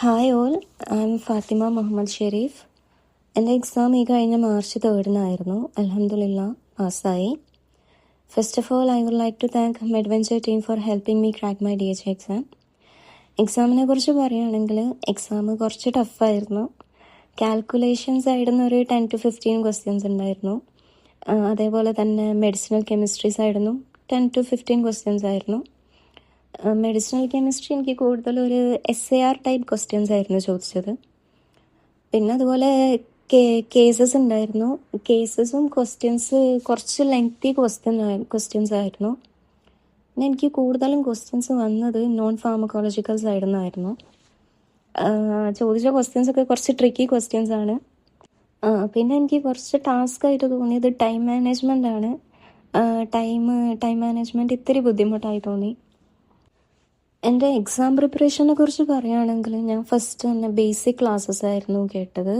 Hi all, I am Fathima Muhammad Shareef. എൻ്റെ exam ഈ കഴിഞ്ഞ മാർച്ച് 3 അൽഹംദുലില്ലാ പാസ്സായി. First of all I would like to thank Medventure team for helping me crack my DH exam. എക്സാമിനെ കുറിച്ച് പറയുകയാണെങ്കിൽ എക്സാം കുറച്ച് ടഫായിരുന്നു. കാൽക്കുലേഷൻ സൈഡിൽ നിന്ന് ഒരു 10 to 15 ക്വസ്റ്റ്യൻസ് ഉണ്ടായിരുന്നു. അതേപോലെ തന്നെ മെഡിസിനൽ കെമിസ്ട്രി സൈഡിൽ നിന്നും 10 to 15 ക്വസ്റ്റ്യൻസ് ആയിരുന്നു. മെഡിസിനൽ കെമിസ്ട്രി എനിക്ക് കൂടുതലൊരു SAR ടൈപ്പ് ക്വസ്റ്റ്യൻസ് ആയിരുന്നു ചോദിച്ചത്. പിന്നെ അതുപോലെ കേസസ് ഉണ്ടായിരുന്നു. കേസസും ക്വസ്റ്റ്യൻസ് കുറച്ച് ലെങ്തി ക്വസ്റ്റ്യൻസ് ആയിരുന്നു. പിന്നെ എനിക്ക് കൂടുതലും ക്വസ്റ്റ്യൻസ് വന്നത് നോൺ ഫാർമക്കോളജിക്കൽ സൈഡിൽ നിന്നായിരുന്നു. ചോദിച്ച ക്വസ്റ്റ്യൻസ് ഒക്കെ കുറച്ച് ട്രിക്കി ക്വസ്റ്റ്യൻസ് ആണ്. പിന്നെ എനിക്ക് കുറച്ച് ടാസ്ക് ആയിട്ട് തോന്നിയത് ടൈം മാനേജ്മെൻ്റ് ആണ്. ടൈം മാനേജ്മെൻറ്റ് ഇത്തിരി ബുദ്ധിമുട്ടായി തോന്നി. എൻ്റെ എക്സാം പ്രിപ്പറേഷനെ കുറിച്ച് പറയുകയാണെങ്കിൽ ഞാൻ ഫസ്റ്റ് തന്നെ ബേസിക് ക്ലാസ്സസ് ആയിരുന്നു കേട്ടത്.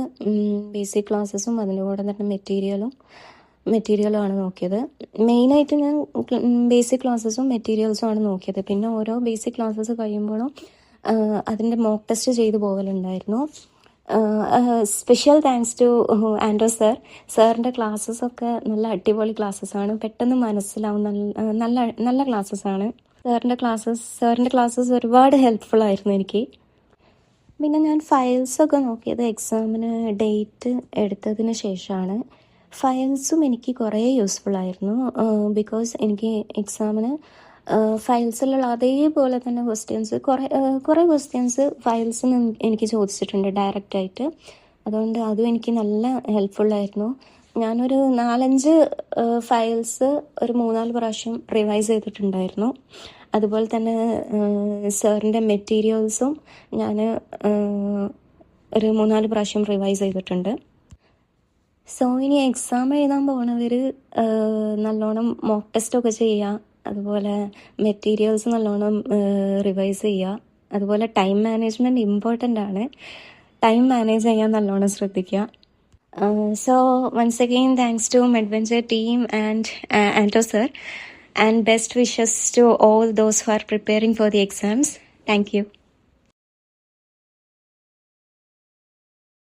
ബേസിക് ക്ലാസ്സസും അതിൻ്റെ കൂടെ തന്നെ മെറ്റീരിയലും ആണ് നോക്കിയത്. മെയിനായിട്ട് ഞാൻ ബേസിക് ക്ലാസ്സസും മെറ്റീരിയൽസും ആണ് നോക്കിയത്. പിന്നെ ഓരോ ബേസിക് ക്ലാസ്സസ് കഴിയുമ്പോഴും അതിൻ്റെ മോക്ക് ടെസ്റ്റ് ചെയ്തു പോകലുണ്ടായിരുന്നു. Special thanks to Andro sir. സാറിൻ്റെ ക്ലാസ്സസൊക്കെ നല്ല അടിപൊളി ക്ലാസ്സസാണ്. പെട്ടെന്ന് മനസ്സിലാവും. നല്ല ക്ലാസ്സസാണ്. സാറിൻ്റെ ക്ലാസ്സസ് ഒരുപാട് ഹെൽപ്ഫുൾ ആയിരുന്നു എനിക്ക്. പിന്നെ ഞാൻ ഫയൽസൊക്കെ നോക്കിയത് എക്സാമിന് ഡേറ്റ് എടുത്തതിന് ശേഷമാണ്. ഫയൽസും എനിക്ക് കുറേ യൂസ്ഫുൾ ആയിരുന്നു. ബിക്കോസ് എനിക്ക് എക്സാമിന് ഫയൽസിലുള്ള അതേപോലെ തന്നെ കുറേ ക്വസ്റ്റ്യൻസ് ഫയൽസിൽ നിന്ന് എനിക്ക് ചോദിച്ചിട്ടുണ്ട് ഡയറക്റ്റായിട്ട്. അതുകൊണ്ട് അതും എനിക്ക് നല്ല ഹെൽപ്ഫുള്ളായിരുന്നു. ഞാനൊരു 4-5 ഫയൽസ് ഒരു 3-4 പ്രാവശ്യം റിവൈസ് ചെയ്തിട്ടുണ്ടായിരുന്നു. അതുപോലെ തന്നെ സാറിൻ്റെ മെറ്റീരിയൽസും ഞാൻ ഒരു 3-4 പ്രാവശ്യം റിവൈസ് ചെയ്തിട്ടുണ്ട്. സോ ഇനി എക്സാം എഴുതാൻ പോകുന്നവർ നല്ലോണം മോക്ക് ടെസ്റ്റൊക്കെ ചെയ്യുക. അതുപോലെ മെറ്റീരിയൽസ് നല്ലോണം റിവൈസ് ചെയ്യുക. അതുപോലെ ടൈം മാനേജ്മെൻറ്റ് ഇമ്പോർട്ടൻ്റ് ആണ്. ടൈം മാനേജ് ചെയ്യാൻ നല്ലോണം ശ്രദ്ധിക്കുക. So once again, thanks to Medventure team and Anto sir, and best wishes to all those who are preparing for the exams. Thank you.